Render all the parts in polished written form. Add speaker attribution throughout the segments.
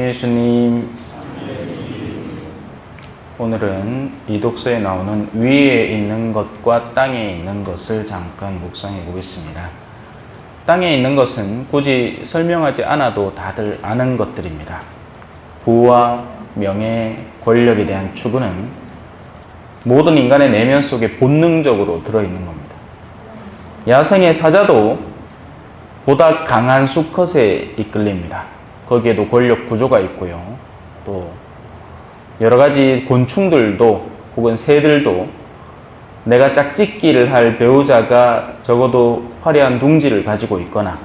Speaker 1: 예수님. 오늘은 이 독서에 나오는 위에 있는 것과 땅에 있는 것을 잠깐 묵상해 보겠습니다. 땅에 있는 것은 굳이 설명하지 않아도 다들 아는 것들입니다. 부와 명예, 권력에 대한 추구는 모든 인간의 내면 속에 본능적으로 들어있는 겁니다. 야생의 사자도 보다 강한 수컷에 이끌립니다. 거기에도 권력 구조가 있고요. 또 여러 가지 곤충들도 혹은 새들도 내가 짝짓기를 할 배우자가 적어도 화려한 둥지를 가지고 있거나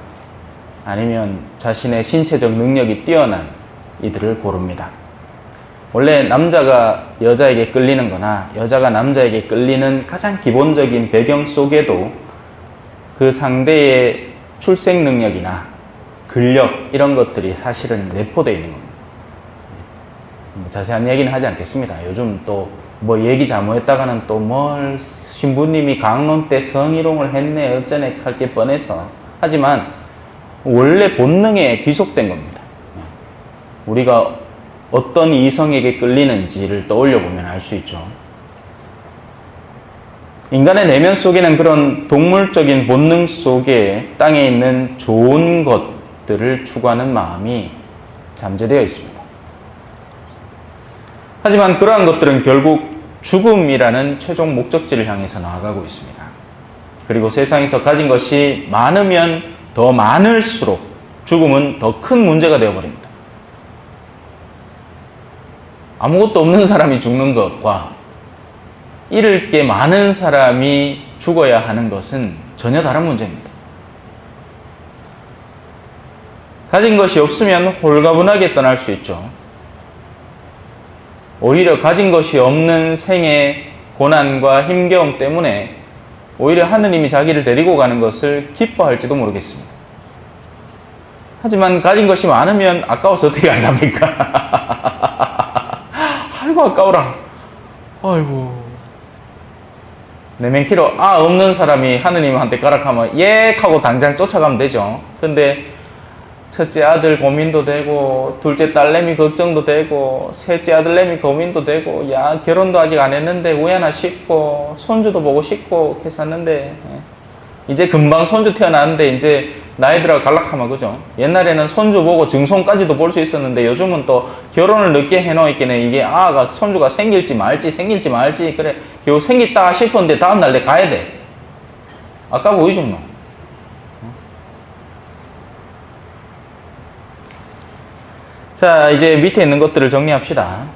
Speaker 1: 아니면 자신의 신체적 능력이 뛰어난 이들을 고릅니다. 원래 남자가 여자에게 끌리는 거나 여자가 남자에게 끌리는 가장 기본적인 배경 속에도 그 상대의 출생 능력이나 근력 이런 것들이 사실은 내포되어 있는 겁니다. 자세한 얘기는 하지 않겠습니다. 요즘 또 뭐 얘기 잘못했다가는 또 뭘 신부님이 강론 때 성희롱을 했네 어쩌네 할 게 뻔해서 하지만 원래 본능에 귀속된 겁니다. 우리가 어떤 이성에게 끌리는지를 떠올려 보면 알 수 있죠. 인간의 내면 속에는 그런 동물적인 본능 속에 땅에 있는 좋은 것들을 추구하는 마음이 잠재되어 있습니다. 하지만 그러한 것들은 결국 죽음이라는 최종 목적지를 향해서 나아가고 있습니다. 그리고 세상에서 가진 것이 많으면 더 많을수록 죽음은 더 큰 문제가 되어버립니다. 아무것도 없는 사람이 죽는 것과 잃을 게 많은 사람이 죽어야 하는 것은 전혀 다른 문제입니다. 가진 것이 없으면 홀가분하게 떠날 수 있죠. 오히려 가진 것이 없는 생의 고난과 힘겨움 때문에 오히려 하느님이 자기를 데리고 가는 것을 기뻐할지도 모르겠습니다. 하지만 가진 것이 많으면 아까워서 어떻게 안답니까? 아이고 아까워라. 아이고 내면키로 없는 사람이 하느님한테 가락하면 예 하고 당장 쫓아가면 되죠. 근데 첫째 아들 고민도 되고 둘째 딸내미 걱정도 되고 셋째 아들내미 고민도 되고 야 결혼도 아직 안 했는데 우야나 싶고 손주도 보고 싶고 이렇게 샀는데 이제 금방 손주 태어났는데 이제 나이 들어 갈락하면 그죠. 옛날에는 손주 보고 증손까지도 볼 수 있었는데 요즘은 또 결혼을 늦게 해놓으니까 이게 손주가 생길지 말지 그래 겨우 생겼다 싶었는데 다음날 내 가야 돼. 아까 보이죠 뭐. 자, 이제 밑에 있는 것들을 정리합시다.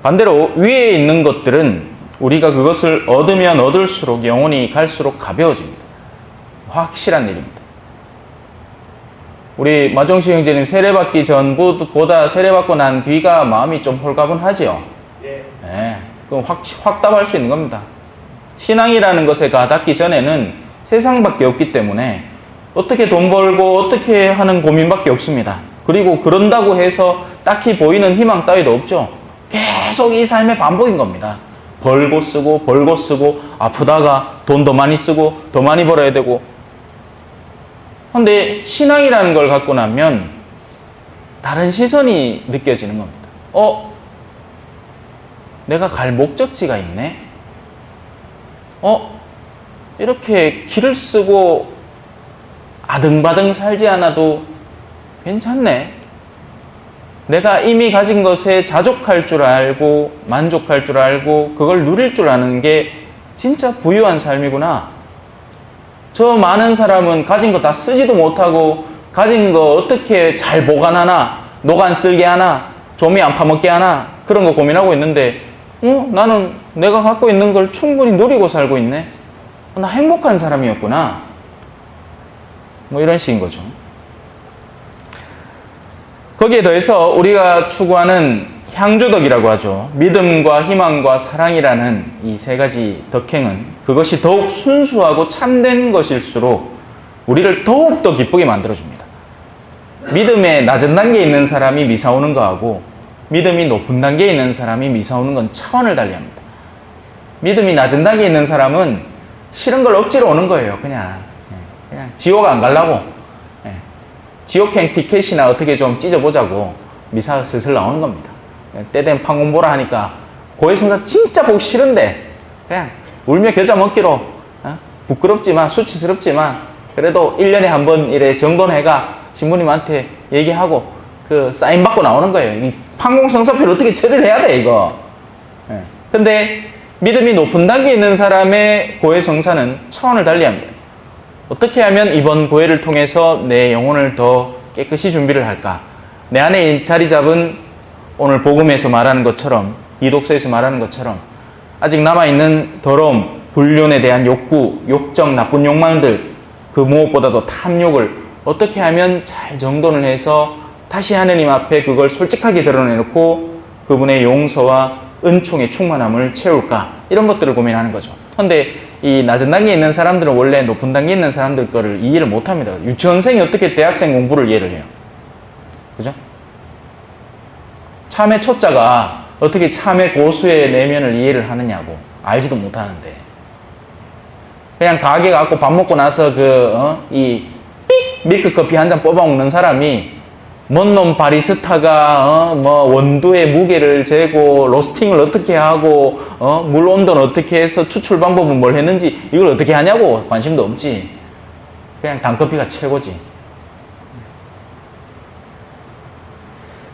Speaker 1: 반대로 위에 있는 것들은 우리가 그것을 얻으면 얻을수록 영혼이 갈수록 가벼워집니다. 확실한 일입니다. 우리 마종식 형제님 세례받기 전보다 세례받고 난 뒤가 마음이 좀 홀가분하지요? 네. 그럼 확답할 수 있는 겁니다. 신앙이라는 것에 가닿기 전에는 세상밖에 없기 때문에 어떻게 돈 벌고 어떻게 하는 고민밖에 없습니다. 그리고 그런다고 해서 딱히 보이는 희망 따위도 없죠. 계속 이 삶의 반복인 겁니다. 벌고 쓰고 아프다가 돈 더 많이 쓰고 더 많이 벌어야 되고. 그런데 신앙이라는 걸 갖고 나면 다른 시선이 느껴지는 겁니다. 내가 갈 목적지가 있네? 이렇게 길을 쓰고 아등바등 살지 않아도 괜찮네. 내가 이미 가진 것에 자족할 줄 알고 만족할 줄 알고 그걸 누릴 줄 아는 게 진짜 부유한 삶이구나. 저 많은 사람은 가진 거 다 쓰지도 못하고 가진 거 어떻게 잘 보관하나 노간 쓸게 하나 조미 안 파먹게 하나 그런 거 고민하고 있는데 나는 내가 갖고 있는 걸 충분히 누리고 살고 있네. 나 행복한 사람이었구나. 뭐 이런 식인 거죠. 거기에 더해서 우리가 추구하는 향주덕이라고 하죠. 믿음과 희망과 사랑이라는 이 세 가지 덕행은 그것이 더욱 순수하고 참된 것일수록 우리를 더욱더 기쁘게 만들어줍니다. 믿음의 낮은 단계에 있는 사람이 미사 오는 거하고 믿음이 높은 단계에 있는 사람이 미사 오는 건 차원을 달리합니다. 믿음이 낮은 단계에 있는 사람은 싫은 걸 억지로 오는 거예요. 그냥 지옥 안 가려고. 지옥행 티켓이나 어떻게 좀 찢어보자고 미사가 슬슬 나오는 겁니다. 때된 판공보라 하니까 고해성사 진짜 보기 싫은데 그냥 울며 겨자 먹기로 부끄럽지만 수치스럽지만 그래도 1년에 한 번 이래 정돈해가 신부님한테 얘기하고 그 사인 받고 나오는 거예요. 이 판공성사표를 어떻게 처리를 해야 돼 이거. 근데 믿음이 높은 단계에 있는 사람의 고해성사는 차원을 달리합니다. 어떻게 하면 이번 고해를 통해서 내 영혼을 더 깨끗이 준비를 할까? 내 안에 자리 잡은 오늘 복음에서 말하는 것처럼 이독서에서 말하는 것처럼 아직 남아있는 더러움, 불륜에 대한 욕구, 욕정, 나쁜 욕망들 그 무엇보다도 탐욕을 어떻게 하면 잘 정돈을 해서 다시 하느님 앞에 그걸 솔직하게 드러내놓고 그분의 용서와 은총의 충만함을 채울까? 이런 것들을 고민하는 거죠. 그런데 이 낮은 단계에 있는 사람들은 원래 높은 단계에 있는 사람들 거를 이해를 못합니다. 유치원생이 어떻게 대학생 공부를 이해를 해요? 그죠? 참외 초자가 어떻게 참외 고수의 내면을 이해를 하느냐고 알지도 못하는데 그냥 가게 가고 밥 먹고 나서 이 밀크커피 한 잔 뽑아 먹는 사람이 먼 놈 바리스타가 원두의 무게를 재고 로스팅을 어떻게 하고 물 온도는 어떻게 해서 추출 방법은 뭘 했는지 이걸 어떻게 하냐고 관심도 없지. 그냥 단커피가 최고지.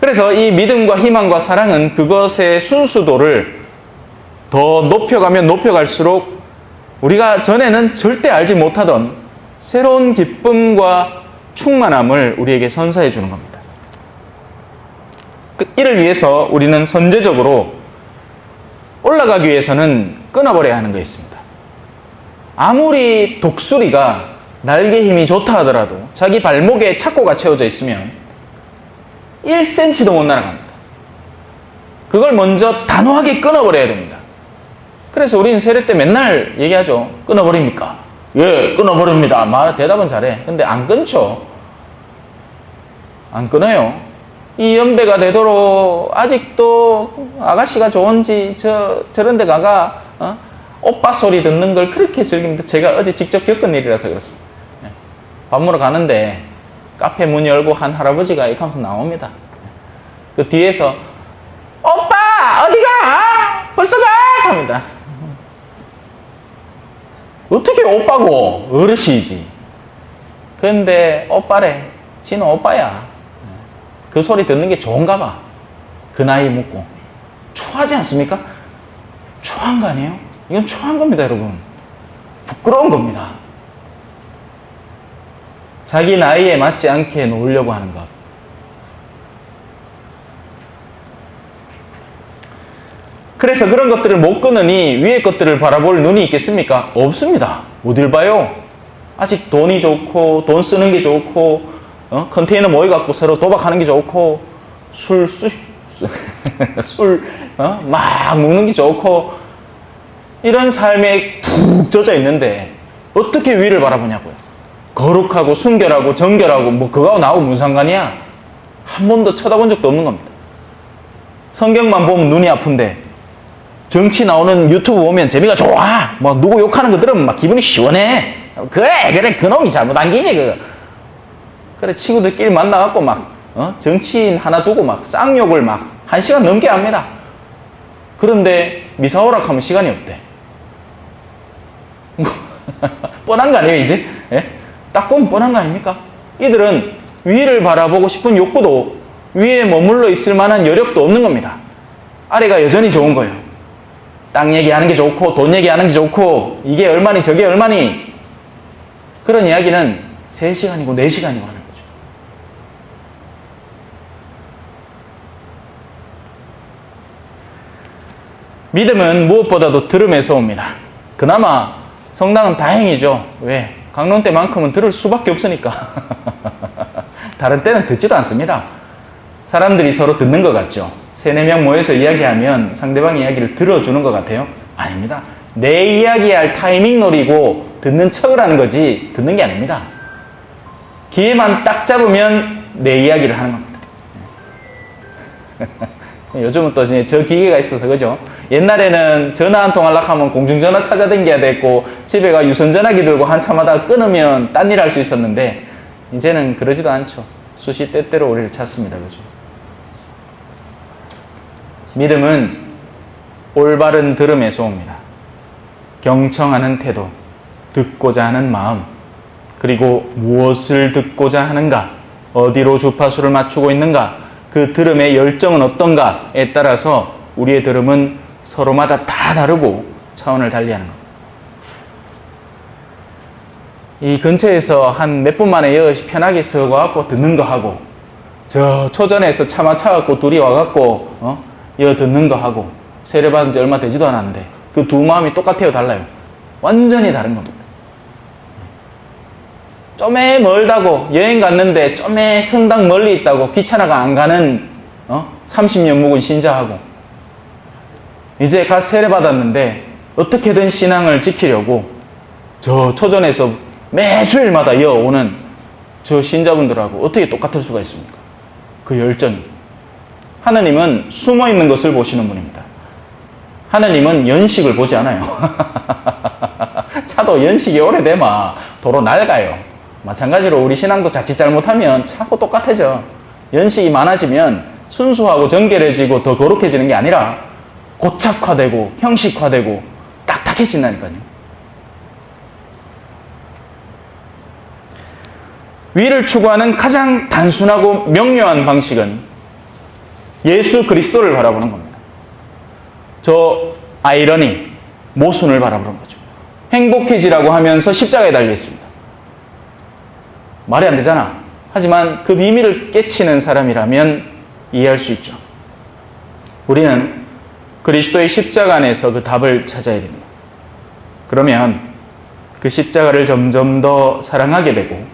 Speaker 1: 그래서 이 믿음과 희망과 사랑은 그것의 순수도를 더 높여가면 높여갈수록 우리가 전에는 절대 알지 못하던 새로운 기쁨과 충만함을 우리에게 선사해 주는 겁니다. 이를 위해서 우리는 선제적으로 올라가기 위해서는 끊어버려야 하는 게 있습니다. 아무리 독수리가 날개 힘이 좋다 하더라도 자기 발목에 착고가 채워져 있으면 1cm도 못 날아갑니다. 그걸 먼저 단호하게 끊어버려야 됩니다. 그래서 우리는 세례 때 맨날 얘기하죠. 끊어버립니까? 예, 끊어버립니다. 대답은 잘해. 근데 안 끊죠. 안 끊어요. 이 연배가 되도록 아직도 아가씨가 좋은지 저런 데 가가 오빠 소리 듣는 걸 그렇게 즐깁니다. 제가 어제 직접 겪은 일이라서 그렇습니다. 밥 먹으러 가는데 카페 문 열고 한 할아버지가 이렇게 하면서 나옵니다. 그 뒤에서 오빠 어디가? 벌써 가? 합니다. 어떻게 오빠고? 어르신이지. 근데 오빠래. 지는 오빠야. 그 소리 듣는 게 좋은가 봐. 그 나이 먹고. 추하지 않습니까? 추한 거 아니에요? 이건 추한 겁니다, 여러분. 부끄러운 겁니다. 자기 나이에 맞지 않게 놓으려고 하는 것. 그래서 그런 것들을 못 끊으니 위의 것들을 바라볼 눈이 있겠습니까? 없습니다. 어딜 봐요? 아직 돈이 좋고 돈 쓰는 게 좋고 컨테이너 모여갖고 서로 도박하는 게 좋고 술 막 먹는 게 좋고 이런 삶에 푹 젖어 있는데 어떻게 위를 바라보냐고요. 거룩하고 순결하고 정결하고 뭐 그거하고 나하고 무슨 상관이야? 한 번도 쳐다본 적도 없는 겁니다. 성경만 보면 눈이 아픈데 정치 나오는 유튜브 보면 재미가 좋아. 뭐 누구 욕하는 거 들으면 막 기분이 시원해. 그래 그놈이 잘못한 게지 그거. 그래 친구들끼리 만나갖고 막 정치인 하나 두고 막 쌍욕을 막 1시간 넘게 합니다. 그런데 미사 오락하면 시간이 없대. 뻔한 거 아니에요 이제? 예? 딱 보면 뻔한 거 아닙니까? 이들은 위를 바라보고 싶은 욕구도 위에 머물러 있을 만한 여력도 없는 겁니다. 아래가 여전히 좋은 거예요. 땅 얘기하는 게 좋고 돈 얘기하는 게 좋고 이게 얼마니 저게 얼마니 그런 이야기는 3시간이고 4시간이고 하는 거죠. 믿음은 무엇보다도 들음에서 옵니다. 그나마 성당은 다행이죠. 왜? 강론 때만큼은 들을 수밖에 없으니까. 다른 때는 듣지도 않습니다. 사람들이 서로 듣는 것 같죠. 3-4명 모여서 이야기하면 상대방 이야기를 들어주는 것 같아요? 아닙니다. 내 이야기할 타이밍 노리고 듣는 척을 하는 거지 듣는 게 아닙니다. 기회만 딱 잡으면 내 이야기를 하는 겁니다. 요즘은 또 저 기계가 있어서 그죠? 옛날에는 전화 한 통 하려고 하면 공중전화 찾아다녀야 됐고 집에 가 유선전화기 들고 한참 하다가 끊으면 딴 일 할 수 있었는데 이제는 그러지도 않죠. 수시 때때로 우리를 찾습니다. 그죠? 믿음은 올바른 들음에서 옵니다. 경청하는 태도, 듣고자 하는 마음, 그리고 무엇을 듣고자 하는가, 어디로 주파수를 맞추고 있는가, 그 들음의 열정은 어떤가에 따라서 우리의 들음은 서로마다 다 다르고 차원을 달리하는 겁니다. 이 근처에서 한 몇 분 만에 편하게 서고 듣는 거 하고, 저 초전에서 차 막혀갖고 둘이 와갖고 듣는 거 하고, 세례받은 지 얼마 되지도 않았는데 그 두 마음이 똑같아요, 달라요? 완전히 다른 겁니다. 좀에 멀다고 여행 갔는데 좀에 성당 멀리 있다고 귀찮아가 안 가는 30년 묵은 신자하고, 이제 갓 세례받았는데 어떻게든 신앙을 지키려고 저 초전에서 매주일마다 오는 저 신자분들하고 어떻게 똑같을 수가 있습니까? 그 열정이. 하나님은 숨어있는 것을 보시는 분입니다. 하나님은 연식을 보지 않아요. 차도 연식이 오래되면 도로 낡아요. 마찬가지로 우리 신앙도 자칫 잘못하면 차고 똑같아져. 연식이 많아지면 순수하고 정결해지고 더 거룩해지는 게 아니라 고착화되고 형식화되고 딱딱해진다니까요. 위를 추구하는 가장 단순하고 명료한 방식은 예수 그리스도를 바라보는 겁니다. 저 아이러니, 모순을 바라보는 거죠. 행복해지라고 하면서 십자가에 달려 있습니다. 말이 안 되잖아. 하지만 그 비밀을 깨치는 사람이라면 이해할 수 있죠. 우리는 그리스도의 십자가 안에서 그 답을 찾아야 됩니다. 그러면 그 십자가를 점점 더 사랑하게 되고,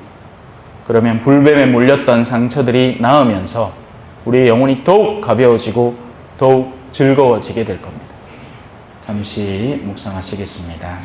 Speaker 1: 그러면 불뱀에 물렸던 상처들이 나으면서 우리의 영혼이 더욱 가벼워지고 더욱 즐거워지게 될 겁니다. 잠시 묵상하시겠습니다.